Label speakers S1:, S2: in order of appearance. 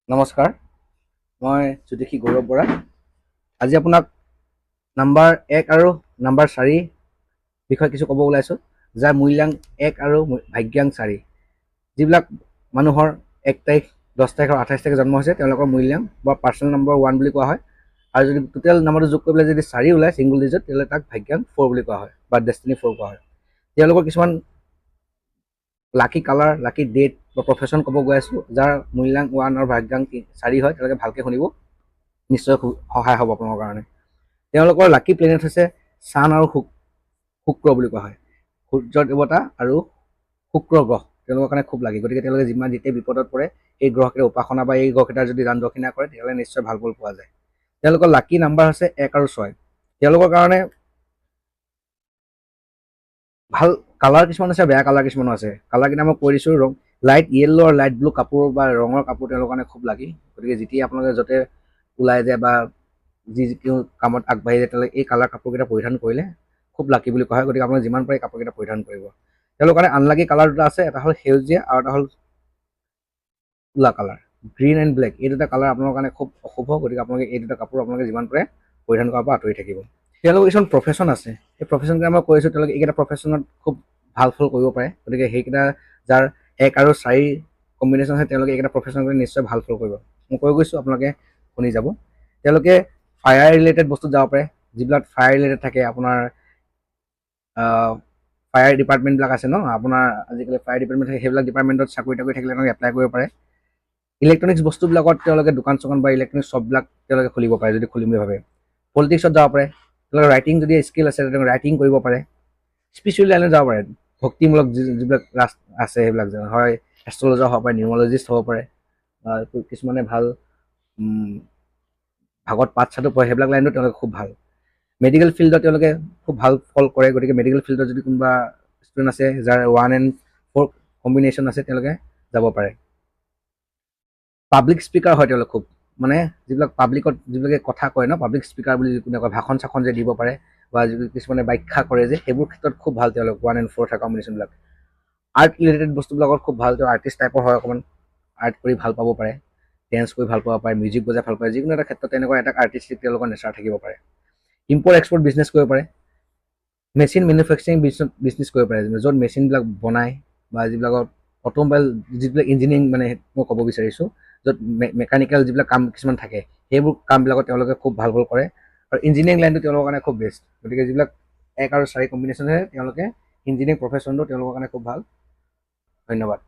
S1: নমস্কাৰ, মই জ্যোতিষী গৌৰৱ বৰা। আজি আপোনাক নাম্বাৰ 1 আৰু নাম্বাৰ 4 বিষয়ে কিছু ক'ব ওলাইছোঁ, যাৰ মূল্যাংক 1 আৰু ভাগ্যাংক 4। যিবিলাক মানুহৰ 1 তাৰিখ, 10 তাৰিখ আৰু 28 তাৰিখে জন্ম হৈছে তেওঁলোকৰ মূল্যাংক বা পাৰ্চনেল নম্বৰ 1 বুলি কোৱা হয়। আৰু যদি টোটেল নাম্বাৰটো যোগ কৰি পেলাই যদি 4 ওলায় ছিংগুল ডিজিট, তেতিয়াহ'লে তাক ভাগ্যাংক 4 বুলি কোৱা হয় বা ডেষ্টিনি 4 কোৱা হয়। তেওঁলোকৰ কিছুমান লাকি কালাৰ, লাকি ডেট বা প্ৰফেশ্যন ক'ব গৈ আছোঁ, যাৰ মূল্যাংক 1 আৰু ভাগ্যাংক 4 হয়। তেওঁলোকে ভালকৈ শুনিব, নিশ্চয় সহায় হ'ব আপোনালোকৰ কাৰণে। তেওঁলোকৰ লাকি প্লেনেট হৈছে চান আৰু শুক্ৰ বুলি কোৱা হয়। সূৰ্যৰ দেৱতা আৰু শুক্ৰ গ্ৰহ তেওঁলোকৰ কাৰণে খুব লাগে। গতিকে তেওঁলোকে যেতিয়া বিপদত পৰে এই গ্ৰহকেইটাৰ উপাসনা বা এই গ্ৰহকেইটাৰ যদি দান দক্ষিণা কৰে তেতিয়াহ'লে নিশ্চয় ভাল ফল পোৱা যায়। তেওঁলোকৰ লাকি নাম্বাৰ হৈছে 1 আৰু 6। তেওঁলোকৰ কাৰণে ভাল কালাৰ কিছুমান আছে, বেয়া কালাৰ কিছুমানো আছে। কালাৰকেইটা মই কৈ দিছোঁ। লাইট য়েল্ল' আৰু লাইট ব্লু কাপোৰ বা ৰঙৰ কাপোৰ তেওঁলোকৰ কাৰণে খুব লাগি। গতিকে যেতিয়া আপোনালোকে য'তে ওলাই যায় বা যিকোনো কামত আগবাঢ়ি যায় তেওঁলোকে এই কালাৰ কাপোৰকেইটা পৰিধান কৰিলে খুব লাকি বুলি কোৱা হয়। গতিকে আপোনালোকে যিমান পাৰে কাপোৰকেইটা পৰিধান কৰিব। তেওঁলোকৰ কাৰণে আনলাকি কালাৰ দুটা আছে, এটা হ'ল সেউজীয়া আৰু এটা হ'ল ক'লা কালাৰ, গ্ৰীণ এণ্ড ব্লেক। এই দুটা কালাৰ আপোনালোকৰ কাৰণে খুব অশুভ। গতিকে আপোনালোকে এই দুটা কাপোৰ আপোনালোকে যিমান পাৰে পৰিধান কৰাৰ পৰা আঁতৰি থাকিব। তেওঁলোকৰ কিছুমান প্ৰফেশ্যন আছে, সেই প্ৰফেশ্যনকেইটা মই কৈছোঁ, তেওঁলোকে এইকেইটা প্ৰফেশ্যনত খুব ভাল ফল কৰিব পাৰে। গতিকে সেইকেইটা যাৰ 1 আৰু 4 কম্বিনেশ্যন আছে তেওঁলোকে এইকেইটা প্ৰফেশ্যন কৰি নিশ্চয় ভাল ফল কৰিব। মই কৈ গৈছোঁ, আপোনালোকে শুনি যাব। তেওঁলোকে ফায়াৰ ৰিলেটেড বস্তুত যাব পাৰে। যিবিলাক ফায়াৰ ৰিলেটেড থাকে, আপোনাৰ ফায়াৰ ডিপাৰ্টমেণ্টবিলাক আছে ন, আপোনাৰ আজিকালি ফায়াৰ ডিপাৰ্টমেণ্ট থাকে, সেইবিলাক ডিপাৰ্টমেণ্টত চাকৰি তাকৰি থাকিলে তেওঁলোকে এপ্লাই কৰিব পাৰে। ইলেক্ট্ৰনিক্স বস্তুবিলাকত তেওঁলোকে দোকান চোকান বা ইলেক্ট্ৰনিক্স শ্বপবিলাক তেওঁলোকে খুলিব পাৰে যদি খুলিম বুলি ভাবে। পলিটিক্সত যাব পাৰে। তেওঁলোকৰ ৰাইটিং যদি স্কিল আছে তেওঁলোকে ৰাইটিং কৰিব পাৰে। স্পিৰিচুৱেল লাইনত যাব পাৰে। ভক্তিমূলক যিবিলাক আছে সেইবিলাক হয়, এষ্ট্ৰলজাৰ হ'ব পাৰে, নিউমলজিষ্ট হ'ব পাৰে, কিছুমানে ভাল ভাগত পাঠ চাতো পঢ়ে, সেইবিলাক লাইনত তেওঁলোকে খুব ভাল। মেডিকেল ফিল্ডত তেওঁলোকে খুব ভাল ফল কৰে। গতিকে মেডিকেল ফিল্ডত যদি কোনোবা ষ্টুডেণ্ট আছে যাৰ 1 and 4 কম্বিনেশ্যন আছে তেওঁলোকে যাব পাৰে। পাব্লিক স্পীকাৰ হয় তেওঁলোক খুব, মানে যিবিলাক পাব্লিকত যিবিলাকে কথা কয় ন, পাব্লিক স্পীকাৰ বুলি কোনে কয়, ভাষণ চাখন যে দিব পাৰে বা কিছুমানে ব্যাখ্যা কৰে যে, সেইবোৰ ক্ষেত্ৰত খুব ভাল তেওঁলোক 1 and 4 থকা কম্বিনেশ্যনবিলাক। আৰ্ট ৰিলেটেড বস্তুবিলাকত খুব ভাল, তেওঁ আৰ্টিষ্ট টাইপৰ হয়, অকণমান আৰ্ট কৰি ভাল পাব পাৰে, ডেন্স কৰি ভাল পাব পাৰে, মিউজিক বজাই ভাল পায়। যিকোনো এটা ক্ষেত্ৰত তেনেকুৱা এটা আৰ্টিষ্টিক তেওঁলোকৰ নেচাৰ থাকিব পাৰে। ইম্পৰ্ট এক্সপৰ্ট বিজনেছ কৰিব পাৰে। মেচিন মেনুফেকচাৰিং বিজনেছ কৰিব পাৰে, য'ত মেচিনবিলাক বনায় বা যিবিলাকত অট'মোবাইল যিবিলাক ইঞ্জিনিয়াৰিং, মানে মই ক'ব বিচাৰিছোঁ, য'ত মেকানিকেল যিবিলাক কাম কিছুমান থাকে সেইবোৰ কামবিলাকত তেওঁলোকে খুব ভাল ফল কৰে। আৰু ইঞ্জিনিয়াৰিং লাইনটো তেওঁলোকৰ কাৰণে খুব বেষ্ট। গতিকে যিবিলাক 1 আৰু 4 কম্বিনেশ্যন আছে তেওঁলোকে ইঞ্জিনিয়াৰিং প্ৰফেশ্যনটো তেওঁলোকৰ কাৰণে খুব ভাল। ধন্যবাদ।